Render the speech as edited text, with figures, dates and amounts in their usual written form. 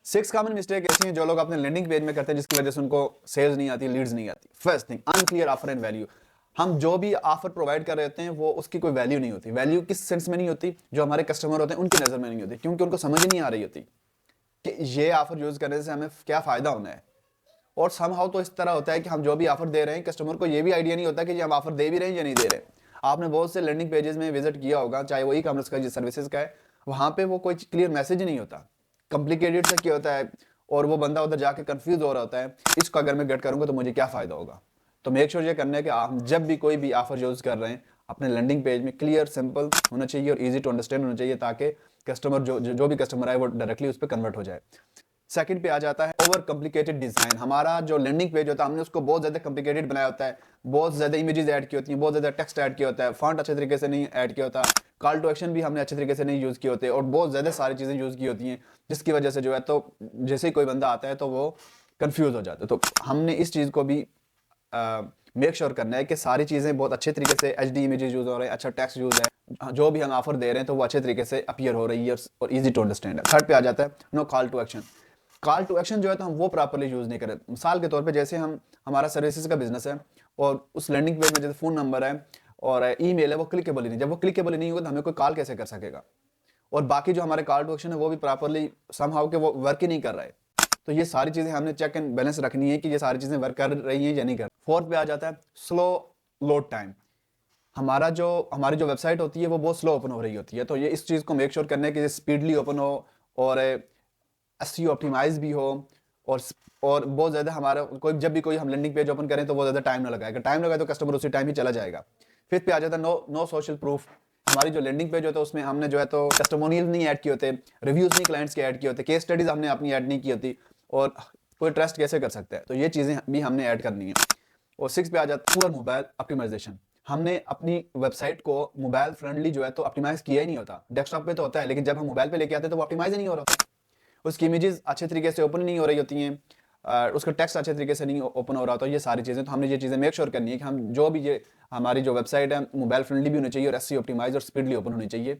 6 common mistake ऐसी हैं जो लोग अपने लैंडिंग पेज में करते हैं जिसकी वजह से उनको सेल्स नहीं आती, लीड्स नहीं आती। First thing, unclear offer and value. हम जो भी ऑफर प्रोवाइड कर रहे होते हैं वो उसकी कोई वैल्यू नहीं होती। वैल्यू किस सेंस में नहीं होती? जो हमारे कस्टमर होते हैं उनकी नज़र में नहीं होती, क्योंकि उनको समझ नहीं आ रही होती कि ये ऑफर यूज़ करने से हमें क्या फ़ायदा होना है। और समहाउ तो इस तरह होता है कि हम जो भी ऑफर दे रहे हैं कस्टमर को ये भी आइडिया नहीं होता कि हम ऑफर दे भी रहे हैं या नहीं दे रहे। आपने बहुत से लैंडिंग पेजेस में विजिट किया होगा, चाहे वो ई कॉमर्स का सर्विसेज का है, वहाँ पे वो कोई क्लियर मैसेज नहीं होता, कॉम्प्लिकेटेड सा क्या होता है, और वो बंदा उधर जाके कंफ्यूज हो रहा होता है, इसको अगर मैं गेट करूंगा तो मुझे क्या फ़ायदा होगा। तो मेक श्योर ये करना है कि हम जब भी कोई भी ऑफर यूज़ कर रहे हैं अपने लैंडिंग पेज में क्लियर सिंपल होना चाहिए और ईजी टू अंडरस्टैंड होना चाहिए, ताकि कस्टमर जो भी कस्टमर आए वो डायरेक्टली उस पर कन्वर्ट हो जाए। सेकंड पे आ जाता है ओवर कॉम्प्लिकेटेड डिजाइन। हमारा जो लैंडिंग पेज होता है हमने उसको बहुत ज्यादा कॉम्प्लिकेटेड बनाया होता है, बहुत ज्यादा इमेजेस ऐड की होती हैं, बहुत ज्यादा टेक्स्ट ऐड किया होता है, फॉन्ट अच्छे तरीके से नहीं ऐड किया होता, कॉल टू एक्शन भी हमने अच्छे तरीके से नहीं यूज किए होते, और बहुत ज्यादा सारी चीजें यूज की होती हैं, जिसकी वजह से जो है तो जैसे ही कोई बंदा आता है तो वो कंफ्यूज हो जाता है। तो हमने इस चीज को भी मेक श्योर करना है कि सारी चीजें बहुत अच्छे तरीके से एच डी इमेजेस यूज हो रहे हैं, अच्छा टेक्स्ट यूज है, जो भी हम ऑफर दे रहे हैं तो वो अच्छे तरीके से अपीयर हो रही है और इजी टू अंडरस्टैंड है। थर्ड पे आ जाता है no call to action. Call to action जो है तो हम वो प्रॉपरली यूज़ नहीं करें। मिसाल के तौर पे जैसे हमारा सर्विसेज का बिजनेस है और उस लैंडिंग पेज में जैसे फ़ोन नंबर है और ईमेल है, वो क्लिकेबल ही नहीं। जब वो क्लिकेबल ही नहीं होगा तो हमें कोई कॉल कैसे कर सकेगा? और बाकी जो हमारे कॉल टू एक्शन है वो भी प्रॉपरली समहाउ के वो वर्क ही नहीं कर रहा है। तो ये सारी चीज़ें हमने चेक एंड बैलेंस रखनी है कि ये सारी चीज़ें वर्क कर रही हैं या नहीं कर। फोर्थ पे आ जाता है स्लो लोड टाइम। हमारी जो वेबसाइट होती है वो बहुत स्लो ओपन हो रही होती है, तो ये इस चीज़ को मेक श्योर करना है कि ये स्पीडली ओपन हो और एसईओ ऑप्टिमाइज भी हो, और बहुत ज़्यादा हमारा जब भी कोई हम लैंडिंग पेज ओपन करें तो बहुत ज़्यादा टाइम ना लगाएगा। टाइम लगाए तो कस्टमर उसी टाइम ही चला जाएगा। फिफ्थ पे आ जाता है नो सोशल प्रूफ। हमारी जो लैंडिंग पेज होता है उसमें हमने जो है तो टेस्टिमोनियल नहीं ऐड किए होते, रिव्यूज नहीं क्लाइंट्स के ऐड किए होते, केस स्टडीज हमने अपनी ऐड नहीं की होती, और कोई ट्रस्ट कैसे कर सकता है? तो ये चीज़ें भी हमने ऐड करनी है। और सिक्स पे आ जाता है पूरा मोबाइल ऑप्टिमाइजेशन। हमने अपनी वेबसाइट को मोबाइल फ्रेंडली जो है तो ऑप्टिमाइज किया ही नहीं होता। डेस्कटॉप पे तो होता है, लेकिन जब हम मोबाइल पे लेके आते हैं तो वो ऑप्टिमाइज ही नहीं हो रहा होता। उसकी इमेजेस अच्छे तरीके से ओपन नहीं हो रही होती हैं, उसका टेक्स्ट अच्छे तरीके से नहीं ओपन हो रहा होता। ये सारी चीज़ें तो हमने ये चीज़ें मेक श्योर करनी है कि हम जो भी ये हमारी जो वेबसाइट है मोबाइल फ्रेंडली भी होनी चाहिए और एसईओ ऑप्टिमाइज और स्पीडली ओपन होनी चाहिए।